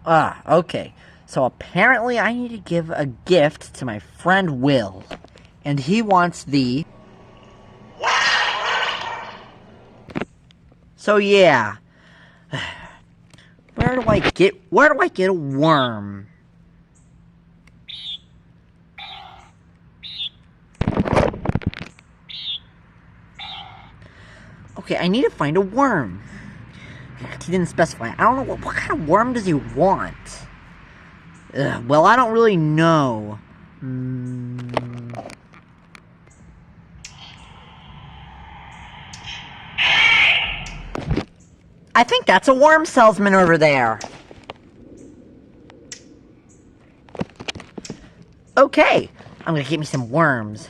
Okay. So apparently I need to give a gift to my friend Will. And he wants the... So yeah. Where do I get a worm? Okay, I need to find a worm. He didn't specify. I don't know what kind of worm does he want? Well, I don't really know. I think that's a worm salesman over there. Okay, I'm gonna get me some worms.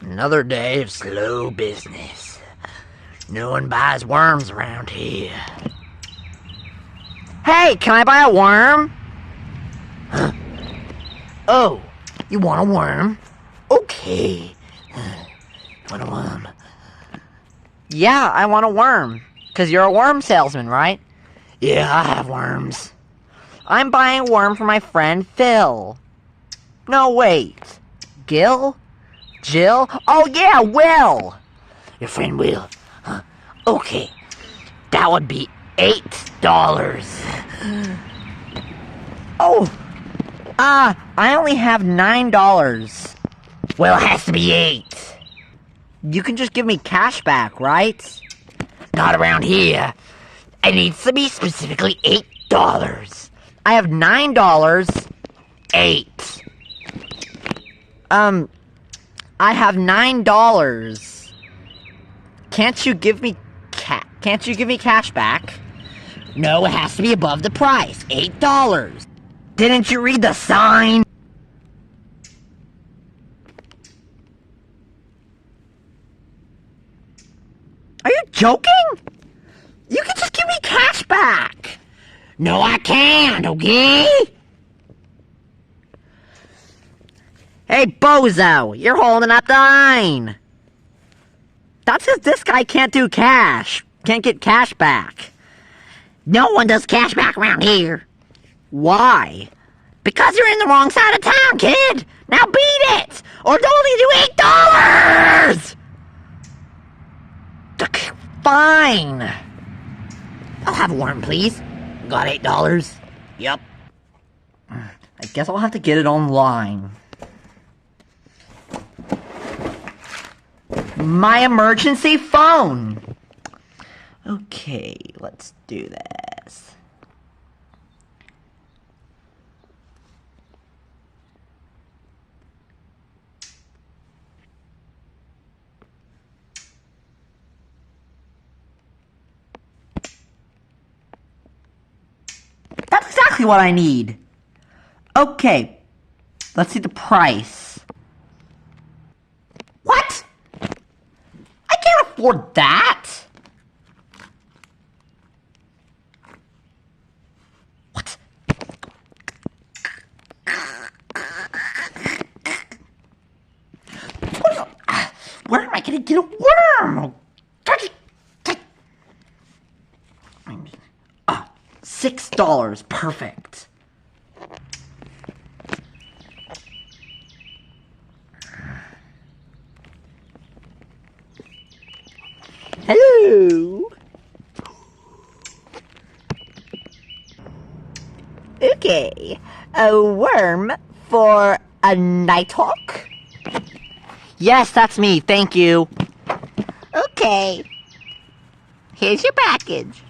Another day of slow business. No one buys worms around here. Hey, can I buy a worm? Huh? Oh, you want a worm? Okay. Want a worm? Yeah, I want a worm. 'Cause you're a worm salesman, right? Yeah, I have worms. I'm buying a worm for my friend Phil. No, wait. Gil? Jill? Oh yeah, Will! Your friend Will. Huh? Okay. That would be $8. Oh! I only have $9. Well, it has to be 8. You can just give me cash back, right? Not around here. It needs to be specifically $8. I have $9. 8. I have $9. Can't you give me cash back? No, it has to be above the price. $8. Didn't you read the sign? Are you joking? You can just give me cash back. No, I can't, okay? Hey, bozo, you're holding up the line. That's because this guy can't do cash. Can't get cash back. No one does cash back around here. Why? Because you're in the wrong side of town, kid. Now beat it, or they'll only do $8. Fine. I'll have a worm, please. Got $8? Yep. I guess I'll have to get it online. My emergency phone! Okay, let's do this. That's exactly what I need! Okay, let's see the price. What? I can't afford that! What? Where am I gonna get a worm? $6, perfect. Hello. Okay, a worm for a nighthawk? Yes, that's me, thank you. Okay. Here's your package.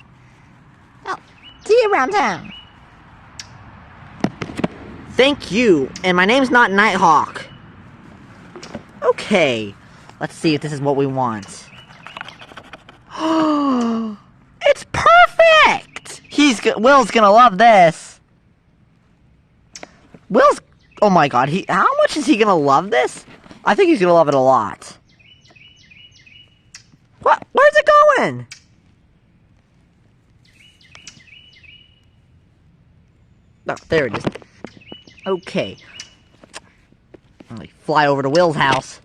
Oh, see you around town. Thank you, and my name's not Nighthawk. Okay, let's see if this is what we want. It's perfect! Will's gonna love this. Oh my god, how much is he gonna love this? I think he's gonna love it a lot. What? Where's it going? Oh, there it is. Okay. I'm gonna fly over to Will's house.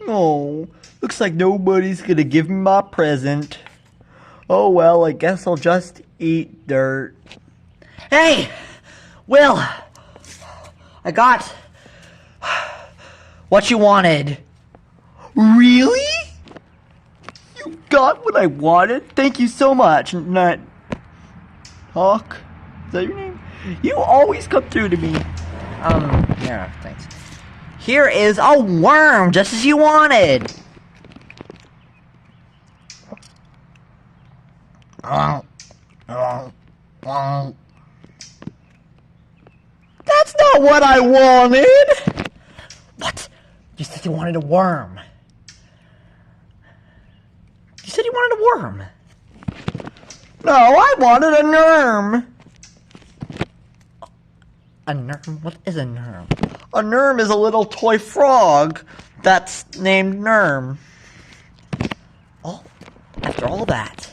Oh, looks like nobody's gonna give me my present. Oh well, I guess I'll just eat dirt. Hey! Will! I got what you wanted. Really? You got what I wanted? Thank you so much. Not Hawk? Is that your name? You always come through to me. Yeah, thanks. Here is a worm, just as you wanted. That's not what I wanted. What? You said you wanted a worm. You said you wanted a worm. No, I wanted a nerm. A nerm? What is a nerm? A nerm is a little toy frog that's named Nerm. Oh, after all that.